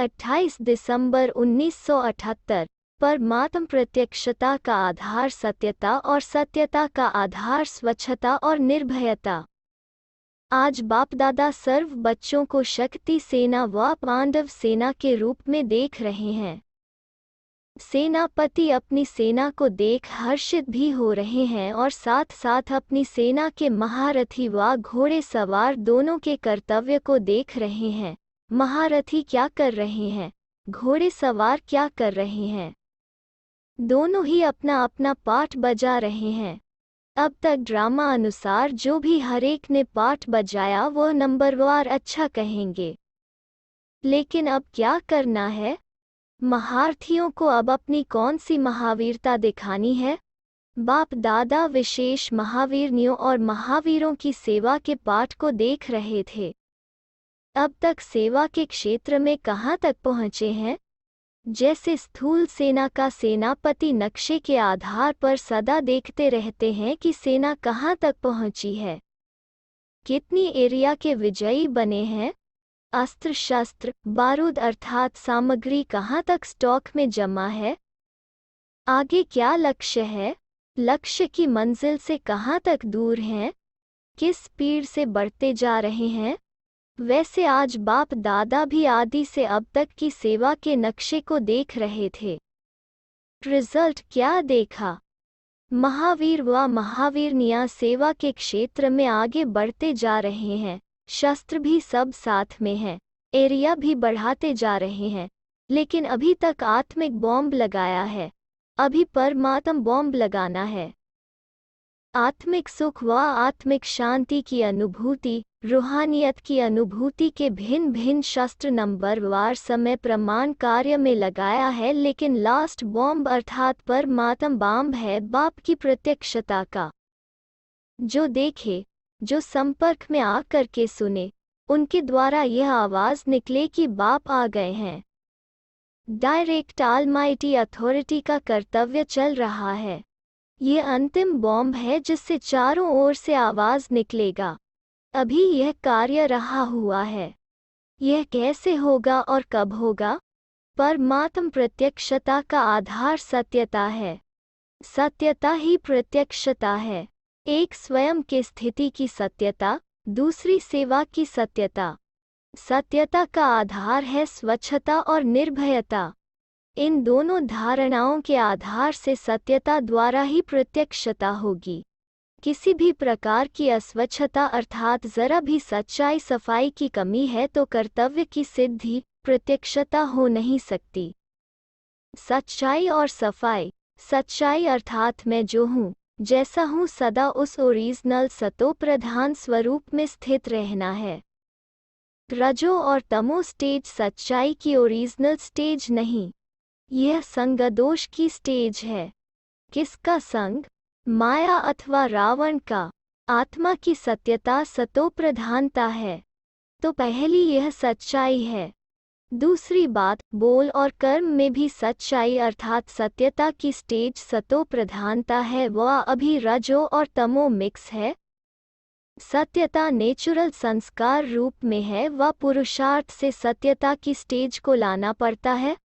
28 दिसंबर 1978 परमात्म प्रत्यक्षता का आधार सत्यता और सत्यता का आधार स्वच्छता और निर्भयता। आज बाप दादा सर्व बच्चों को शक्ति सेना व पांडव सेना के रूप में देख रहे हैं। सेनापति अपनी सेना को देख हर्षित भी हो रहे हैं और साथ साथ अपनी सेना के महारथी व घोड़े सवार दोनों के कर्तव्य को देख रहे हैं। महारथी क्या कर रहे हैं, घोड़े सवार क्या कर रहे हैं, दोनों ही अपना अपना पाठ बजा रहे हैं। अब तक ड्रामा अनुसार जो भी हरेक ने पाठ बजाया वो नंबरवार अच्छा कहेंगे। लेकिन अब क्या करना है? महारथियों को अब अपनी कौन सी महावीरता दिखानी है? बाप दादा विशेष महावीरनियों और महावीरों की सेवा के पाठ को देख रहे थे। अब तक सेवा के क्षेत्र में कहाँ तक पहुँचे हैं? जैसे स्थूल सेना का सेनापति नक्शे के आधार पर सदा देखते रहते हैं कि सेना कहाँ तक पहुँची है, कितनी एरिया के विजयी बने हैं, अस्त्र शस्त्र बारूद अर्थात सामग्री कहाँ तक स्टॉक में जमा है, आगे क्या लक्ष्य है, लक्ष्य की मंजिल से कहाँ तक दूर हैं, किस स्पीड से बढ़ते जा रहे हैं। वैसे आज बाप दादा भी आदि से अब तक की सेवा के नक्शे को देख रहे थे। रिजल्ट क्या देखा? महावीर व महावीरनियां सेवा के क्षेत्र में आगे बढ़ते जा रहे हैं, शस्त्र भी सब साथ में हैं, एरिया भी बढ़ाते जा रहे हैं। लेकिन अभी तक आत्मिक बॉम्ब लगाया है, अभी परमात्म बॉम्ब लगाना है। आत्मिक सुख व आत्मिक शांति की अनुभूति, रूहानियत की अनुभूति के भिन्न भिन्न शस्त्र नंबरवार समय प्रमाण कार्य में लगाया है। लेकिन लास्ट बॉम्ब अर्थात परमात्म बॉम्ब है बाप की प्रत्यक्षता का। जो देखे, जो संपर्क में आकर के सुने, उनके द्वारा यह आवाज निकले कि बाप आ गए हैं। डायरेक्ट ऑलमाइटी अथॉरिटी का कर्तव्य चल रहा है। ये अंतिम बॉम्ब है जिससे चारों ओर से आवाज निकलेगा। अभी यह कार्य रहा हुआ है। यह कैसे होगा और कब होगा? परमात्म प्रत्यक्षता का आधार सत्यता है। सत्यता ही प्रत्यक्षता है। एक स्वयं के स्थिति की सत्यता, दूसरी सेवा की सत्यता। सत्यता का आधार है स्वच्छता और निर्भयता। इन दोनों धारणाओं के आधार से सत्यता द्वारा ही प्रत्यक्षता होगी। किसी भी प्रकार की अस्वच्छता अर्थात जरा भी सच्चाई सफाई की कमी है तो कर्तव्य की सिद्धि प्रत्यक्षता हो नहीं सकती। सच्चाई और सफाई, सच्चाई अर्थात मैं जो हूँ, जैसा हूँ सदा उस ओरिजिनल सतो प्रधान स्वरूप में स्थित रहना है। रजो और तमो स्टेज सच्चाई की ओरिजिनल स्टेज नहीं, यह संगदोष की स्टेज है। किसका संग? माया अथवा रावण का। आत्मा की सत्यता सतो प्रधानता है। तो पहली यह सच्चाई है। दूसरी बात, बोल और कर्म में भी सच्चाई अर्थात सत्यता की स्टेज सतो प्रधानता है, वह अभी रजो और तमो मिक्स है। सत्यता नेचुरल संस्कार रूप में है, वह पुरुषार्थ से सत्यता की स्टेज को लाना पड़ता है।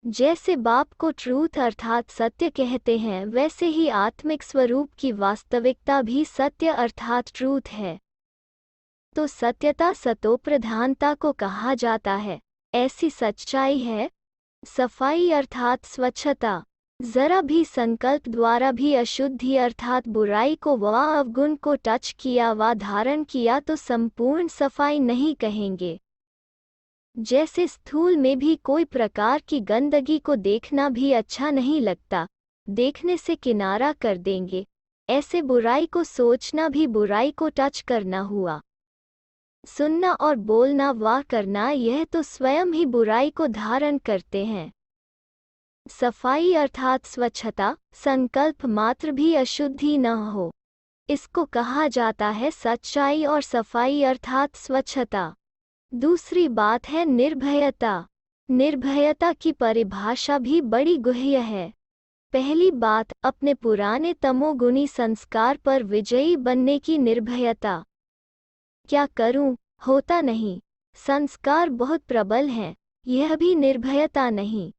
जैसे बाप को ट्रूथ अर्थात सत्य कहते हैं, वैसे ही आत्मिक स्वरूप की वास्तविकता भी सत्य अर्थात ट्रूथ है। तो सत्यता सतो प्रधानता को कहा जाता है। ऐसी सच्चाई है। सफाई अर्थात स्वच्छता। जरा भी संकल्प द्वारा भी अशुद्धि अर्थात बुराई को व अवगुण को टच किया व धारण किया तो संपूर्ण सफाई नहीं कहेंगे। जैसे स्थूल में भी कोई प्रकार की गंदगी को देखना भी अच्छा नहीं लगता, देखने से किनारा कर देंगे, ऐसे बुराई को सोचना भी बुराई को टच करना हुआ। सुनना और बोलना व करना यह तो स्वयं ही बुराई को धारण करते हैं। सफाई अर्थात स्वच्छता, संकल्प मात्र भी अशुद्धि न हो, इसको कहा जाता है सच्चाई और सफाई अर्थात स्वच्छता। दूसरी बात है निर्भयता। निर्भयता की परिभाषा भी बड़ी गुह्य है। पहली बात, अपने पुराने तमोगुणी संस्कार पर विजयी बनने की निर्भयता। क्या करूं, होता नहीं, संस्कार बहुत प्रबल हैं, यह भी निर्भयता नहीं।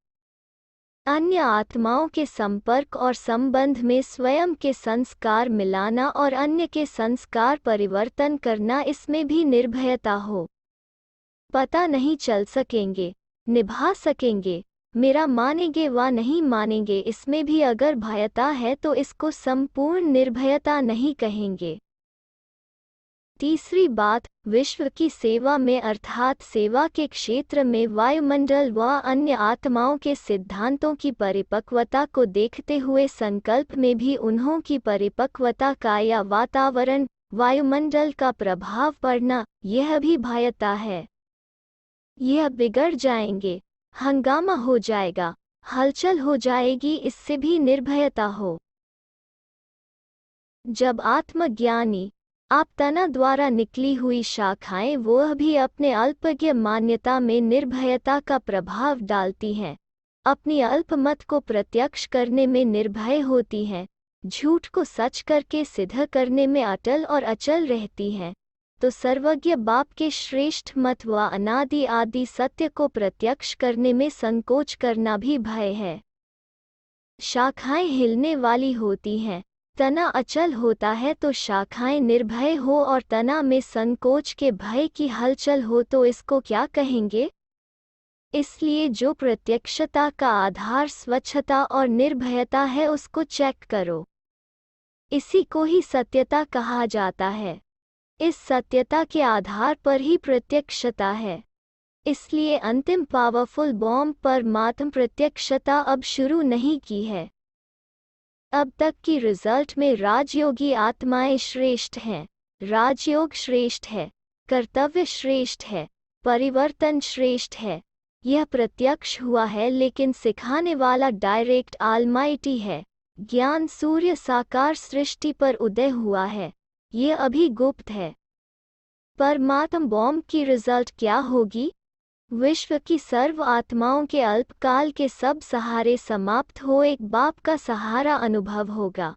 अन्य आत्माओं के संपर्क और संबंध में स्वयं के संस्कार मिलाना और अन्य के संस्कार परिवर्तन करना, इसमें भी निर्भयता हो। पता नहीं चल सकेंगे, निभा सकेंगे, मेरा मानेंगे व नहीं मानेंगे, इसमें भी अगर भयता है तो इसको संपूर्ण निर्भयता नहीं कहेंगे। तीसरी बात, विश्व की सेवा में अर्थात सेवा के क्षेत्र में वायुमंडल व अन्य आत्माओं के सिद्धांतों की परिपक्वता को देखते हुए संकल्प में भी उन्हों की परिपक्वता का या वातावरण वायुमंडल का प्रभाव पड़ना, यह भी भयता है। यह बिगड़ जाएंगे, हंगामा हो जाएगा, हलचल हो जाएगी, इससे भी निर्भयता हो। जब आत्मज्ञानी आपतना द्वारा निकली हुई शाखाएं वह भी अपने अल्पज्ञ मान्यता में निर्भयता का प्रभाव डालती हैं, अपनी अल्पमत को प्रत्यक्ष करने में निर्भय होती हैं, झूठ को सच करके सिद्ध करने में अटल और अचल रहती हैं, तो सर्वज्ञ बाप के श्रेष्ठ मत व अनादि आदि सत्य को प्रत्यक्ष करने में संकोच करना भी भय है। शाखाएं हिलने वाली होती हैं, तना अचल होता है तो शाखाएं निर्भय हो और तना में संकोच के भय की हलचल हो तो इसको क्या कहेंगे? इसलिए जो प्रत्यक्षता का आधार स्वच्छता और निर्भयता है उसको चेक करो। इसी को ही सत्यता कहा जाता है। इस सत्यता के आधार पर ही प्रत्यक्षता है। इसलिए अंतिम पावरफुल बॉम्ब परमात्म प्रत्यक्षता अब शुरू नहीं की है। अब तक की रिजल्ट में राजयोगी आत्माएं श्रेष्ठ हैं, राजयोग श्रेष्ठ है, कर्तव्य श्रेष्ठ है, परिवर्तन श्रेष्ठ है, यह प्रत्यक्ष हुआ है। लेकिन सिखाने वाला डायरेक्ट ऑलमाइटी है। ज्ञान सूर्य साकार सृष्टि पर उदय हुआ है, ये अभी गुप्त है। परमात्म बॉम्ब की रिजल्ट क्या होगी? विश्व की सर्व आत्माओं के अल्पकाल के सब सहारे समाप्त हो, एक बाप का सहारा अनुभव होगा।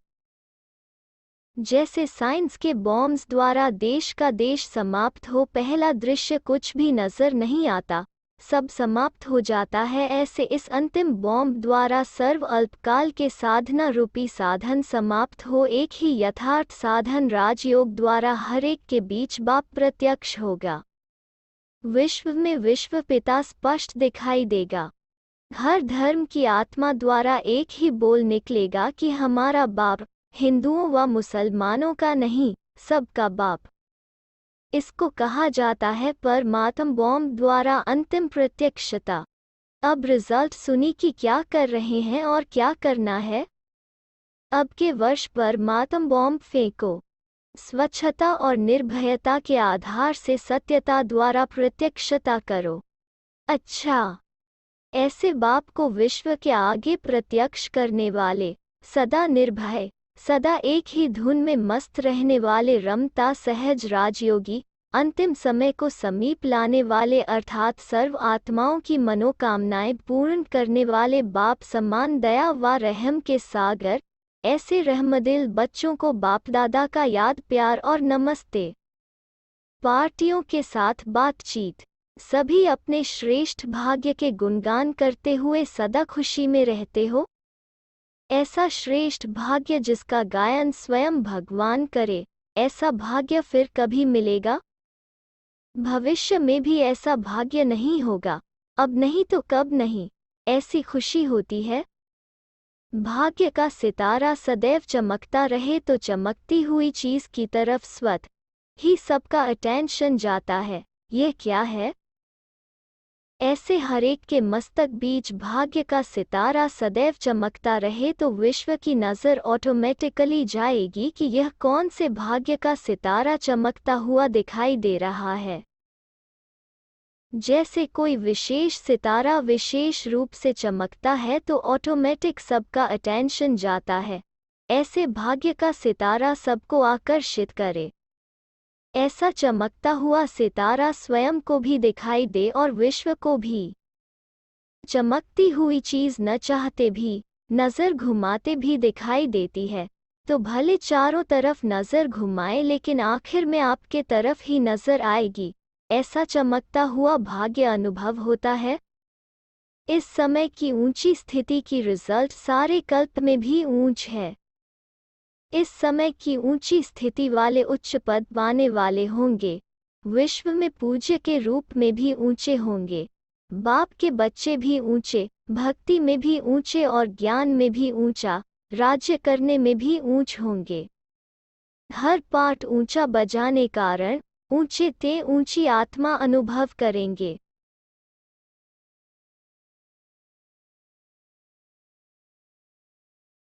जैसे साइंस के बॉम्ब्स द्वारा देश का देश समाप्त हो, पहला दृश्य कुछ भी नजर नहीं आता, सब समाप्त हो जाता है, ऐसे इस अंतिम बॉम्ब द्वारा सर्व अल्पकाल के साधना रूपी साधन समाप्त हो, एक ही यथार्थ साधन राजयोग द्वारा हर एक के बीच बाप प्रत्यक्ष होगा। विश्व में विश्व पिता स्पष्ट दिखाई देगा। हर धर्म की आत्मा द्वारा एक ही बोल निकलेगा कि हमारा बाप हिंदुओं व मुसलमानों का नहीं, सबका बाप। इसको कहा जाता है परमात्म बॉम्ब द्वारा अंतिम प्रत्यक्षता। अब रिजल्ट सुनी कि क्या कर रहे हैं और क्या करना है। अब के वर्ष परमात्म बॉम्ब फेंको। स्वच्छता और निर्भयता के आधार से सत्यता द्वारा प्रत्यक्षता करो। अच्छा, ऐसे बाप को विश्व के आगे प्रत्यक्ष करने वाले, सदा निर्भय, सदा एक ही धुन में मस्त रहने वाले रमता सहज राजयोगी, अंतिम समय को समीप लाने वाले अर्थात सर्व आत्माओं की मनोकामनाएं पूर्ण करने वाले बाप समान दया व रहम के सागर, ऐसे रहमदिल बच्चों को बाप दादा का याद प्यार और नमस्ते। पार्टियों के साथ बातचीत, सभी अपने श्रेष्ठ भाग्य के गुणगान करते हुए सदा खुशी में रहते हो। ऐसा श्रेष्ठ भाग्य जिसका गायन स्वयं भगवान करे, ऐसा भाग्य फिर कभी मिलेगा? भविष्य में भी ऐसा भाग्य नहीं होगा। अब नहीं तो कब नहीं, ऐसी खुशी होती है। भाग्य का सितारा सदैव चमकता रहे तो चमकती हुई चीज की तरफ स्वतः ही सबका अटेंशन जाता है। यह क्या है? ऐसे हरेक के मस्तक बीच भाग्य का सितारा सदैव चमकता रहे तो विश्व की नज़र ऑटोमेटिकली जाएगी कि यह कौन से भाग्य का सितारा चमकता हुआ दिखाई दे रहा है। जैसे कोई विशेष सितारा विशेष रूप से चमकता है तो ऑटोमेटिक सबका अटेंशन जाता है, ऐसे भाग्य का सितारा सबको आकर्षित करे। ऐसा चमकता हुआ सितारा स्वयं को भी दिखाई दे और विश्व को भी। चमकती हुई चीज न चाहते भी, नजर घुमाते भी दिखाई देती है, तो भले चारों तरफ नजर घुमाए लेकिन आखिर में आपके तरफ ही नजर आएगी। ऐसा चमकता हुआ भाग्य अनुभव होता है। इस समय की ऊंची स्थिति की रिजल्ट सारे कल्प में भी ऊंच है। इस समय की ऊंची स्थिति वाले उच्च पद पाने वाले होंगे, विश्व में पूज्य के रूप में भी ऊंचे होंगे, बाप के बच्चे भी ऊंचे, भक्ति में भी ऊंचे और ज्ञान में भी ऊंचा, राज्य करने में भी ऊंच होंगे। हर पाठ ऊंचा बजाने कारण ऊंचे ते ऊंची आत्मा अनुभव करेंगे।